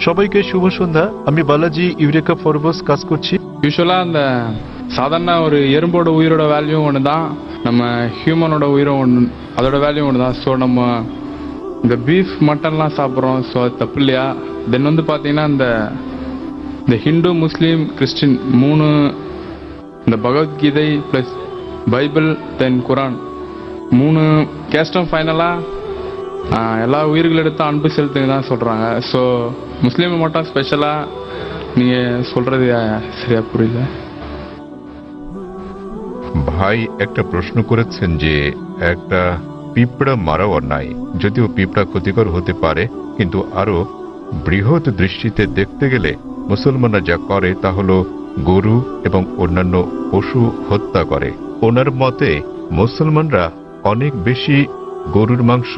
சபைக்கு শুভ সন্ধ্যা। আমি பாலாஜி யூரேகா ஃபார்பஸ் কাজ করছি। யூஸ்வலாக அந்த சாதாரண ஒரு எறும்போட உயிரோட வேல்யூ ஒன்று தான், நம்ம ஹியூமனோட உயிரும் ஒன்று, அதோட வேல்யூ ஒன்று தான். ஸோ நம்ம இந்த பீஃப் மட்டன்லாம் சாப்பிட்றோம், ஸோ அது தப்பு இல்லையா? தென் வந்து பார்த்தீங்கன்னா இந்த ஹிந்து முஸ்லீம் கிறிஸ்டின் மூணு, இந்த பகவத்கீதை ப்ளஸ் பைபிள் தென் குரான் மூணு கேஸ்டும் ஃபைனலாக எல்லா உயிர்களிடத்து அன்பு செலுத்துங்க தான் சொல்கிறாங்க. ஸோ முஸ்லீம் மட்டும் ஸ்பெஷலாக நீங்கள் சொல்கிறது சரியா புரியல। ভাই একটা প্রশ্ন করেছেন যে একটা পিঁপড়া মারা অন্যায়, যদিও পিঁপড়া ক্ষতিকর হতে পারে, কিন্তু আরো বৃহৎ দৃষ্টিতে দেখতে গেলে মুসলমানরা যা করে তা হলো গরু এবং অন্যান্য পশু হত্যা করে। ওনার মতে মুসলমানরা অনেক বেশি গরুর মাংস,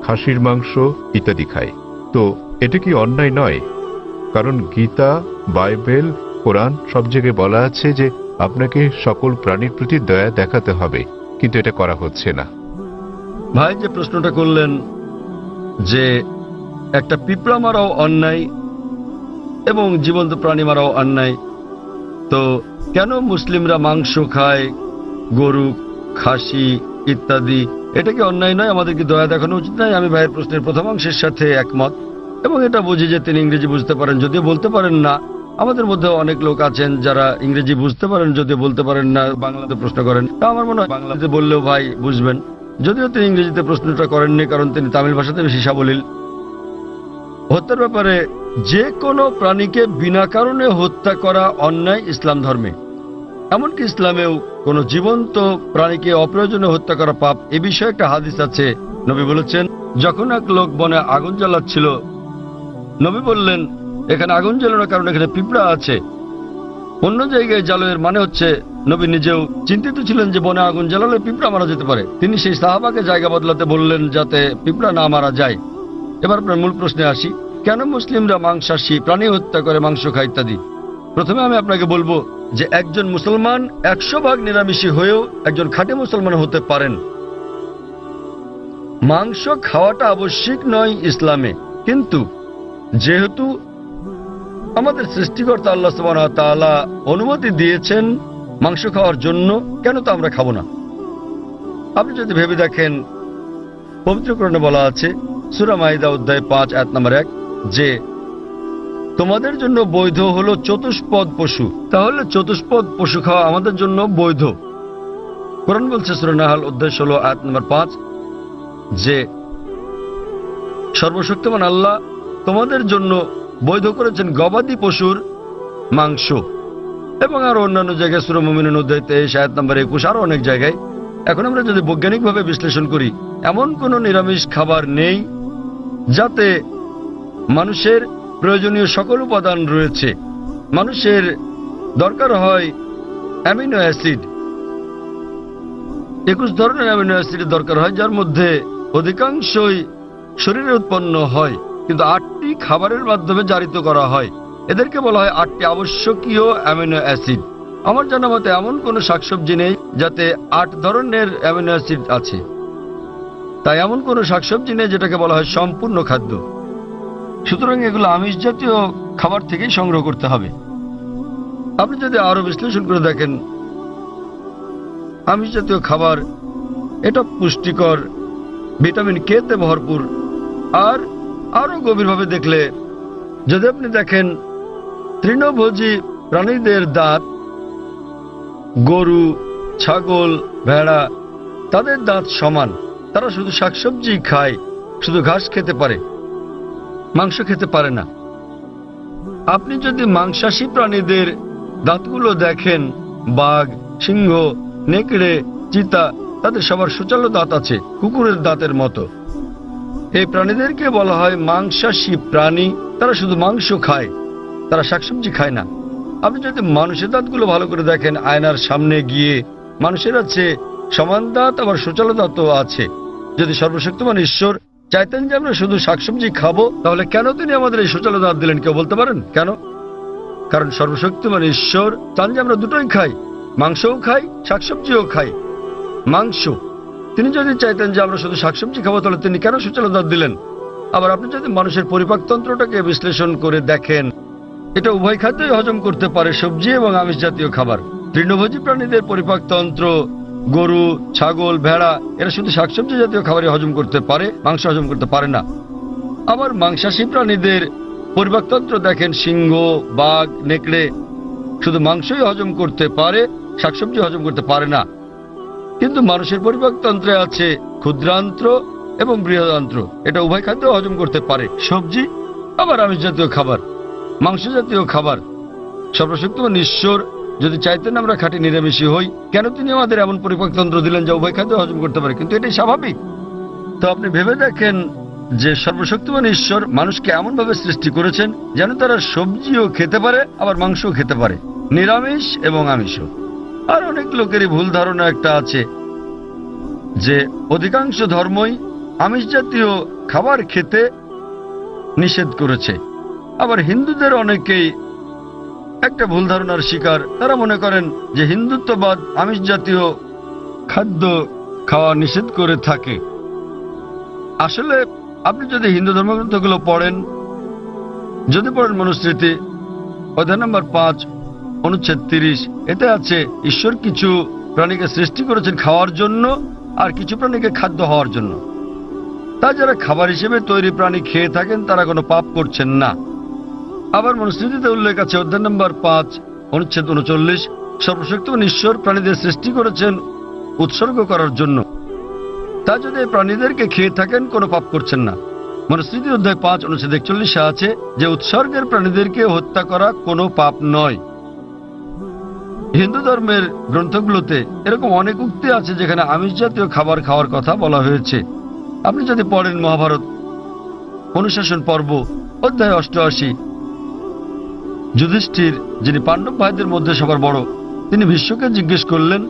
খাসির মাংস ইত্যাদি খায়। তো এটা কি অন্যায় নয়? কারণ গীতা, বাইবেল, কোরআন সব জায়গায় বলা আছে যে আপনাকে সকল প্রাণীর প্রতি দয়া দেখাতে হবে, কিন্তু এটা করা হচ্ছে না। ভাই যে প্রশ্নটা করলেন যে একটা পিঁপড়া মারাও অন্যায় এবং জীবন্ত প্রাণী মারাও অন্যায়, তো কেন মুসলিমরা মাংস খায়, গরু, খাসি ইত্যাদি, এটা কি অন্যায় নয়? আমাদের কি দয়া দেখানো উচিত নয়? আমি ভাইয়ের প্রশ্নের প্রথম অংশের সাথে একমত এবং এটা বুঝি যে তিনি ইংরেজি বুঝতে পারেন, যদিও বলতে পারেন না। আমাদের মধ্যে অনেক লোক আছেন যারা ইংরেজি বুঝতে পারেন, যদিও বলতে পারেন না, বাংলাতে প্রশ্ন করেন। তা আমার মনে হয় বাংলাতে বললেও ভাই বুঝবেন, যদিও তিনি ইংরেজিতে প্রশ্নটা করেননি কারণ তিনি তামিল ভাষাতে বেশি সাবলীল। হত্যার ব্যাপারে যে কোনো প্রাণীকে বিনা কারণে হত্যা করা অন্যায় ইসলাম ধর্মে। এমনকি ইসলামেও কোনো জীবন্ত প্রাণীকে অপ্রয়োজনে হত্যা করা পাপ। এ বিষয়ে একটা হাদিস আছে, নবী বলেছেন যখন এক লোক বনে আগুন জ্বালাচ্ছিল, নবী বললেন এখানে আগুন জ্বালানোর কারণে এখানে পিঁপড়া আছে, অন্য জায়গায় জ্বালো। এর মানে হচ্ছে নবী নিজেও চিন্তিত ছিলেন যে বনে আগুন জ্বালালে পিঁপড়া মারা যেতে পারে। তিনি সেই সাহাবাকে জায়গা বদলাতে বললেন যাতে পিঁপড়া না মারা যায়। এবার আপনার মূল প্রশ্নে আসি, কেন মুসলিমরা মাংসাশী প্রাণী হত্যা করে, মাংস খায় ইত্যাদি। প্রথমে আমি আপনাকে বলবো যে একজন মুসলমান 100% নিরামিষী হয়েও একজন খাঁটি মুসলমান হতে পারেন। মাংস খাওয়াটা আবশ্যিক নয় ইসলামে, কিন্তু যেহেতু আমাদের সৃষ্টিকর্তা আল্লাহ সুবহানাহু ওয়া তাআলা অনুমতি দিয়েছেন মাংস খাওয়ার জন্য, কেন তো আমরা খাবো না? আপনি যদি ভেবে দেখেন, পবিত্র কোরআনে বলা আছে সূরা মাইদা অধ্যায় 5 আয়াত নম্বর 1 যে তোমাদের জন্য বৈধ হলো চতুষ্পদ পশু। তাহলে চতুষ্পদ পশু খাওয়া আমাদের জন্য বৈধ। কোরআন বলছে সূরা নাহল অধ্যায় 16 আয়াত নম্বর 5 যে সর্বশক্তিমান আল্লাহ তোমাদের জন্য বৈধ করেছেন গবাদি পশুর মাংস। এবং আরো অন্যান্য জায়গায় সূরা মুমিনুন অধ্যায় 23 আয়াত নম্বর 21, আরো অনেক জায়গায়। এখন আমরা যদি বৈজ্ঞানিকভাবে বিশ্লেষণ করি, এমন কোনো নিরামিষ খাবার নেই যাতে মানুষের প্রয়োজনীয় সকল উপাদান রয়েছে। মানুষের দরকার হয় অ্যামিনো অ্যাসিড, 21 ধরনের অ্যামিনো অ্যাসিডের দরকার হয়, যার মধ্যে অধিকাংশই শরীরে উৎপন্ন হয়, কিন্তু 8টি খাবারের মাধ্যমে জারিত করা হয়। এদেরকে বলা হয় 8টি আবশ্যকীয় অ্যামিনো অ্যাসিড। আমার জানা মতে এমন কোনো শাকসবজি নেই যাতে 8 ধরনের অ্যামিনো অ্যাসিড আছে। তাই এমন কোনো শাকসবজি নেই যেটাকে বলা হয় সম্পূর্ণ খাদ্য। সুতরাং এগুলো আমিষ জাতীয় খাবার থেকেই সংগ্রহ করতে হবে। আপনি যদি আরো বিশ্লেষণ করে দেখেন, আমিষ জাতীয় খাবার এটা পুষ্টিকর, ভিটামিন কে তে ভরপুর। আর আরো গভীরভাবে দেখলে যদি আপনি দেখেন তৃণভোজী প্রাণীদের দাঁত, গরু, ছাগল, ভেড়া, তাদের দাঁত সমান। তারা শুধু শাকসবজি খায়, শুধু ঘাস খেতে পারে, মাংস খেতে পারে না। আপনি যদি মাংসাশী প্রাণীদের দাঁতগুলো দেখেন, বাঘ, সিংহ, নেকড়ে, চিতা, তাদের সবার সুচালো দাঁত আছে, কুকুরের দাঁতের মতো। এই প্রাণীদেরকে বলা হয় মাংসাশী প্রাণী। তারা শুধু মাংস খায়, তারা শাকসবজি খায় না। আপনি যদি মানুষের দাঁতগুলো ভালো করে দেখেন, আয়নার সামনে গিয়ে, মানুষের আছে সমান দাঁত, আবার সুচালো দাঁতও আছে। যদি সর্বশক্তিমান ঈশ্বর চাইতেন যে আমরা শুধু শাকসবজি খাবো, তাহলে কেন তিনি আমাদের এই সুচালো দাঁত দিলেন? কেউ বলতে পারেন কেন? কারণ সর্বশক্তিমান ঈশ্বর চান যে আমরা দুটোই খাই, মাংসও খাই, শাকসবজিও খাই। মাংস, তিনি যদি চাইতেন যে আমরা শুধু শাকসবজি খাবো, তাহলে তিনি কেন সুচালো দাঁত দিলেন? আবার আপনি যদি মানুষের পরিপাকতন্ত্রটাকে বিশ্লেষণ করে দেখেন, এটা উভয় খাদ্যই হজম করতে পারে, সবজি এবং আমিষ জাতীয় খাবার। তৃণভোজী প্রাণীদের পরিপাকতন্ত্র, গরু, ছাগল, ভেড়া, এরা শুধু শাকসবজি জাতীয় খাবারই হজম করতে পারে, মাংস হজম করতে পারে না। আবার মাংসাশী প্রাণীদের পরিপাকতন্ত্র দেখেন, সিংহ, বাঘ, নেকড়ে শুধু মাংসই হজম করতে পারে, শাকসবজি হজম করতে পারে না। কিন্তু মানুষের পরিপাকতন্ত্রে আছে ক্ষুদ্রান্ত্র এবং বৃহদান্ত্র, এটা উভয় খাদ্য হজম করতে পারে, সবজি আবার আমিষ জাতীয় খাবার, মাংস জাতীয় খাবার। সর্বশক্তিমান ঈশ্বর যদি চাইতেন আমরা খাঁটি নিরামিষী হই, কেন তিনি আমাদের এমন পরিপাকতন্ত্র দিলেন যা উভয় খাদ্য হজম করতে পারে? কিন্তু এটাই স্বাভাবিক। তো আপনি ভেবে দেখেন যে সর্বশক্তিমান ঈশ্বর মানুষকে এমন ভাবে সৃষ্টি করেছেন যেন তারা সবজিও খেতে পারে আবার মাংসও খেতে পারে, নিরামিষ এবং আমিষও। আর অনেক লোকেরই ভুল ধারণা একটা আছে যে অধিকাংশ ধর্মই আমিষ জাতীয় খাবার খেতে নিষেধ করেছে। আবার হিন্দুদের অনেকেই একটা ভুল ধারণার শিকার, তারা মনে করেন যে হিন্দুত্ববাদ আমিষ জাতীয় খাদ্য খাওয়া নিষেধ করে থাকে। আসলে আপনি যদি হিন্দু ধর্মগ্রন্থগুলো পড়েন, যদি পড়েন মনুস্মৃতি অধ্যায় নম্বর 5 অনুচ্ছেদ 30, এতে আছে ঈশ্বর কিছু প্রাণীকে সৃষ্টি করেছেন খাওয়ার জন্য আর কিছু প্রাণীকে খাদ্য হওয়ার জন্য। তাই যারা খাবার হিসেবে তৈরি প্রাণী খেয়ে থাকেন তারা কোনো পাপ করছেন না। আবার মনুস্মৃতিতে উল্লেখ আছে অধ্যায় নম্বর 5 অনুচ্ছেদ 39, সর্বশক্তিমান ঈশ্বর প্রাণীদের সৃষ্টি করেছেন উৎসর্গ করার জন্য। তা যদি এই প্রাণীদেরকে খেয়ে থাকেন কোনো পাপ করছেন না। মনুস্মৃতি অধ্যায় 5 অনুচ্ছেদ 41 আছে যে উৎসর্গের প্রাণীদেরকে হত্যা করা কোনো পাপ নয়। হিন্দু ধর্মের গ্রন্থগুলোতে এরকম অনেক উক্তি আছে যেখানে আমিষ জাতীয় খাবার খাওয়ার কথা বলা হয়েছে। আপনি যদি পড়েন মহাভারত অনুশাসন পর্ব অধ্যায় 88, যুধিষ্ঠির, যিনি পাণ্ডব ভাইদের মধ্যে সবার বড়, তিনি ভীষ্মকে জিজ্ঞেস করলেন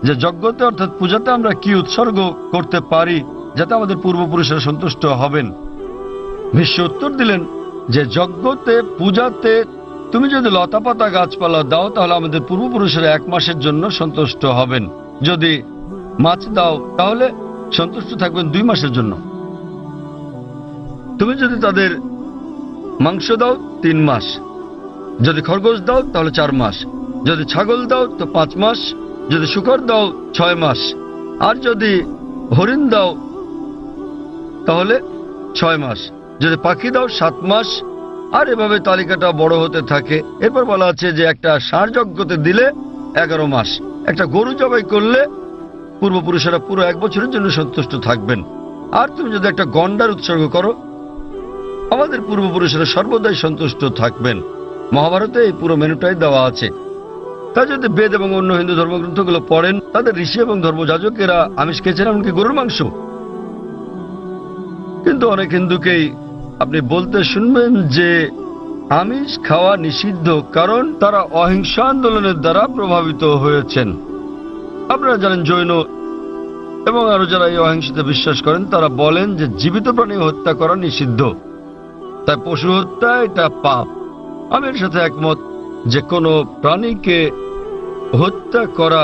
যে যজ্ঞতে অর্থাৎ পূজাতে আমরা কি উৎসর্গ করতে পারি যাতে আমাদের পূর্বপুরুষেরা সন্তুষ্ট হবেন। ভীষ্ম উত্তর দিলেন যে যজ্ঞতে পূজাতে তুমি যদি লতাপাতা গাছপালা দাও তাহলে আমাদের পূর্বপুরুষেরা 1 মাসের জন্য সন্তুষ্ট হবেন, যদি মাছ দাও তাহলে সন্তুষ্ট থাকবেন 2 মাসের জন্য, তুমি যদি তাদের মাংস দাও 3 মাস, যদি খরগোশ দাও তাহলে 4 মাস, যদি ছাগল দাও তো 5 মাস, যদি শূকর দাও 6 মাস, আর যদি হরিণ দাও তাহলে 6 মাস, যদি পাখি দাও 7 মাস। আর এভাবে তালিকাটা বড় হতে থাকে। এরপর বলা আছে যে একটা ষাঁড় যজ্ঞতে দিলে 11 মাস, একটা গরু জবাই করলে পূর্বপুরুষেরা পুরো 1 বছরের জন্য সন্তুষ্ট থাকবেন। আর তুমি যদি একটা গন্ডার উৎসর্গ করো আমাদের পূর্বপুরুষেরা সর্বদাই সন্তুষ্ট থাকবেন। মহাভারতে এই পুরো মেনুটাই দেওয়া আছে। তা যদি বেদ এবং অন্য হিন্দু ধর্মগ্রন্থগুলো পড়েন, তাদের ঋষি এবং ধর্মযাজকেরা আমিষ খেয়েছেন, এমনকি গরুর মাংস। কিন্তু অনেক হিন্দুকেই আপনি বলতে শুনবেন যে আমিষ খাওয়া নিষিদ্ধ, কারণ তারা অহিংসা আন্দোলনের দ্বারা প্রভাবিত হয়েছেন। আপনারা জানেন জৈন এবং আরো যারা এই অহিংসাতে বিশ্বাস করেন তারা বলেন যে জীবিত প্রাণী হত্যা করা নিষিদ্ধ, তাই পশু হত্যা এটা পাপ। আমি এর সাথে একমত যে কোনো প্রাণীকে হত্যা করা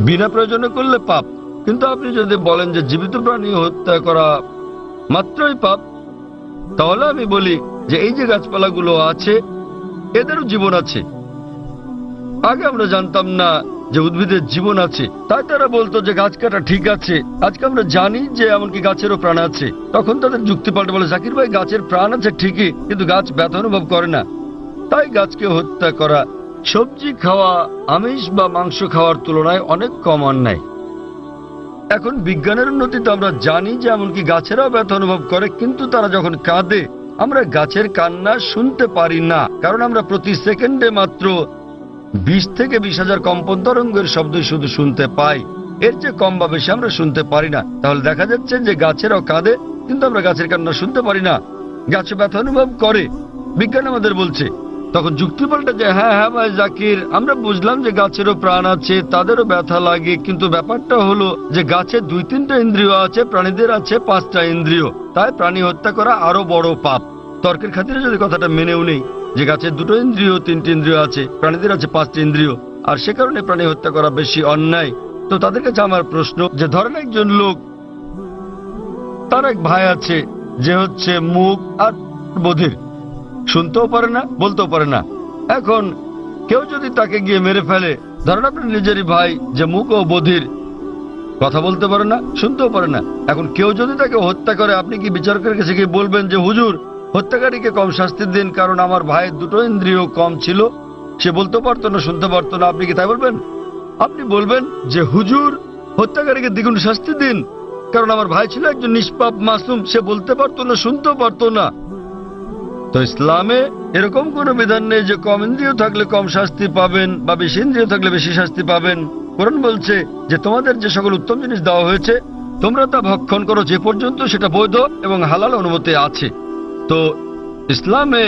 বিনা প্রয়োজনে করলে পাপ। কিন্তু আপনি যদি বলেন যে জীবিত প্রাণী হত্যা করা মাত্রই পাপ, তাহলে আমি বলি যে এই যে গাছপালাগুলো আছে এদেরও জীবন আছে। আগে আমরা জানতাম না যে উদ্ভিদের জীবন আছে, তাই তারা বলতো যে গাছ কাটা ঠিক আছে। আজকে আমরা জানি যে এমনকি গাছেরও প্রাণ আছে। তখন তাদের যুক্তি পাল্টে বলে, জাকির ভাই গাছের প্রাণ আছে ঠিকই, কিন্তু গাছ ব্যথা অনুভব করে না, তাই গাছকে হত্যা করা সবজি খাওয়া আমিষ বা মাংস খাওয়ার তুলনায় অনেক কম অন্যায়। এখন বিজ্ঞানের উন্নতিতে আমরা জানি যে এমনকি গাছেরাও ব্যথা অনুভব করে, কিন্তু তারা যখন কাঁদে আমরা গাছের কান্না শুনতে পারি না, কারণ আমরা প্রতি সেকেন্ডে মাত্র 20 থেকে 20,000 কম্পন তরঙ্গের শব্দ শুধু শুনতে পাই। এর চেয়ে কম বা বেশি আমরা শুনতে পারি না। তাহলে দেখা যাচ্ছে যে গাছেরাও কাঁদে, কিন্তু আমরা গাছের কান্না শুনতে পারি না। গাছ ব্যথা অনুভব করে, বিজ্ঞান আমাদের বলছে। তখন যুক্তি পাল্টে যে হ্যাঁ হ্যাঁ ভাই জাকির, আমরা বুঝলাম যে গাছেরও প্রাণ আছে, তাদেরও ব্যথা লাগে, কিন্তু ব্যাপারটা হলো যে গাছের 2-3টা ইন্দ্রিয় আছে, প্রাণীদের আছে 5টা ইন্দ্রিয়, তাই প্রাণী হত্যা করা আরো বড় পাপ। তর্কের খাতিরে যদি কথাটা মেনেও নেই যে গাছের 2টো ইন্দ্রিয় 3টি ইন্দ্রিয় আছে, প্রাণীদের আছে 5টি ইন্দ্রিয়, আর সে কারণে প্রাণী হত্যা করা বেশি অন্যায়, তো তাদের কাছে আমার প্রশ্ন যে ধরেন একজন লোক, তার এক ভাই আছে, যে হচ্ছে মুখ আর বধির, শুনতেও পারে না, বলতেও পারে না। এখন কেউ যদি তাকে গিয়ে মেরে ফেলে, ধরেন আপনার নিজেরই ভাই যে মুখ ও বধির, কথা বলতে পারে না, শুনতেও পারে না, এখন কেউ যদি তাকে হত্যা করে, আপনি কি বিচারকের কাছে গিয়ে বলবেন যে হুজুর হত্যাকারীকে কম শাস্তি দিন, কারণ আমার ভাইয়ের দুটো ইন্দ্রিয় কম ছিল, সে বলতে পারতো না, শুনতে পারতো না? আপনি কি তাই বলবেন? আপনি বলবেন যে হুজুর হত্যাকারীকে দ্বিগুণ শাস্তি দিন, কারণ আমার ভাই ছিল একজন নিষ্পাপ মাসুম, সে বলতে পারতো না, শুনতেও পারতো না। তো ইসলামে এরকম কোনো বিধান নেই যে কম ইন্দ্রিয় থাকলে কম শাস্তি পাবেন বা বেশি ইন্দ্রিয় থাকলে বেশি শাস্তি পাবেন। কোরআন বলছে যে তোমাদের যে সকল উত্তম জিনিস দেওয়া হয়েছে তোমরা তা ভক্ষণ করো যে পর্যন্ত সেটা বৈধ এবং হালাল অনুমতি আছে। তো ইসলামে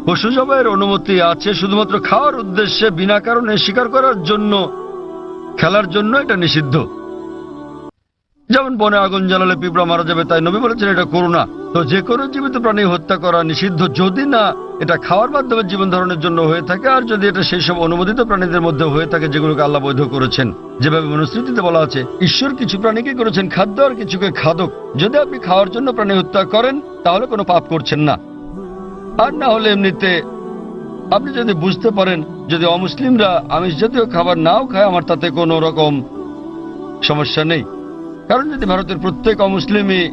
পশু জবাইয়ের অনুমতি আছে, শুধুমাত্র খাওয়ার উদ্দেশ্যে বিনা কারণে শিকার করার জন্য, খেলার জন্য এটা নিষিদ্ধ। যেমন বনে আগুন জ্বালালে পিঁপড়া মারা যাবে, তাই নবী বলেছেন এটা করো না। তো যে কোনো জীবিত প্রাণী হত্যা করা নিষিদ্ধ, যদি না এটা খাওয়ার মাধ্যমে জীবন ধারণের জন্য হয়ে থাকে, আর যদি এটা সেই সব অনুমোদিত প্রাণীদের মধ্যে হয়ে থাকে যেগুলোকে আল্লাহ বৈধ করেছেন। যেভাবে মনুস্মৃতিতে বলা আছে ঈশ্বর কিছু প্রাণীকে করেছেন খাদ্য আর কিছুকে খাদক। যদি আপনি খাওয়ার জন্য প্রাণী হত্যা করেন তাহলে কোনো পাপ করছেন না, আর না হলে এমনিতে আপনি যদি বুঝতে পারেন যদি অমুসলিমরা আমিষ জাতীয় খাবার নাও খায় আমার তাতে কোনো রকম সমস্যা নেই। কারণ যদি ভারতের প্রত্যেক অমুসলিমই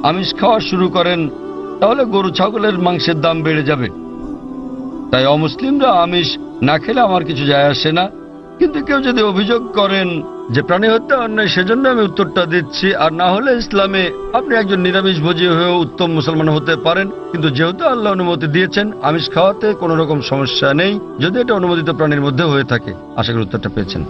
আমিষ খাওয়া শুরু করেন তাহলে গরু ছাগলের মাংসের দাম বেড়ে যাবে। তাই অমুসলিমরা আমিষ না খেলে আমার কিছু যায় আসে না। কিন্তু কেউ যদি অভিযোগ করেন যে প্রাণী হত্যা অন্যায়, সেজন্য আমি উত্তরটা দিচ্ছি। আর না হলে ইসলামে আপনি একজন নিরামিষভোজী হয়েও উত্তম মুসলমান হতে পারেন, কিন্তু যেহেতু আল্লাহ অনুমতি দিয়েছেন আমিষ খাওয়াতে কোনো রকম সমস্যা নেই, যদি এটা অনুমোদিত প্রাণীর মধ্যে হয়ে থাকে। আশা করি উত্তরটা পেয়েছেন।